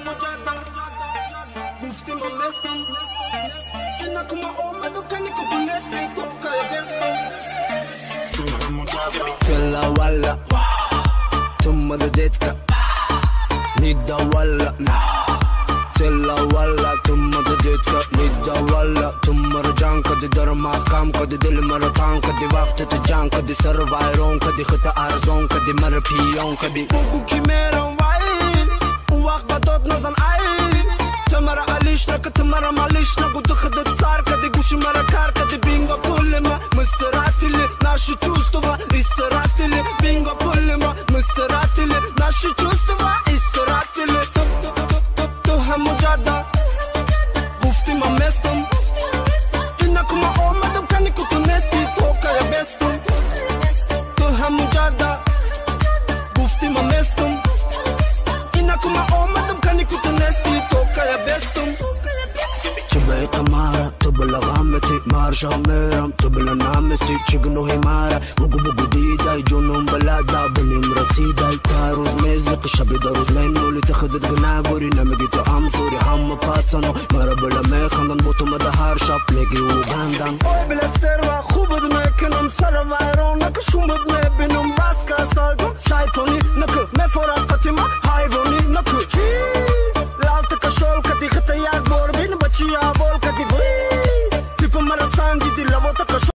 مجدد گفتیم من مستم اینا که ما اومدم کنی که بلستی توقع بستم چلا والا ثم رديتك نيدا ولا چلا والا ثم رديتك نيدا ولا ثم رجعن کدی در مقام کدی دل مرا تان کدی وقت تو جان کدی سروایرون کدی خطا ارزون کدی مر پیون کدی بگو کی میرم وای او وقت بداد نزن ای تمرا علیش نکه تمرا مالیش نگو تو خودت سار کدی گوشی مرا کار کدی بینگو پول ما مستراتلی наши чувства истратили бинго пули ما مستراتلی наши чувства истратили تو هم مجدد گفتی من مستم اینا که ما اومدم کنی که تو نستی تو که بستم تو هم مجدد گفتی من مستم اینا که ما اومدم کنی که تو نستی تو که بستم چبه تمارا تو بلا غامتی مارشا میرم تو بلا نامستی چگنو همارا بگو بگو دیدای جنون بلا دا بلیم رسیدای تا روز میزلق شبی دا روز منو لیت خدت گناه گوری نمیگی تو هم سوری هم پاتسانو مرا بلا میخندن بو تو مده هر شب میگی او گندن اوی بلستر و خوبت میکنم سر ویران نکشون بد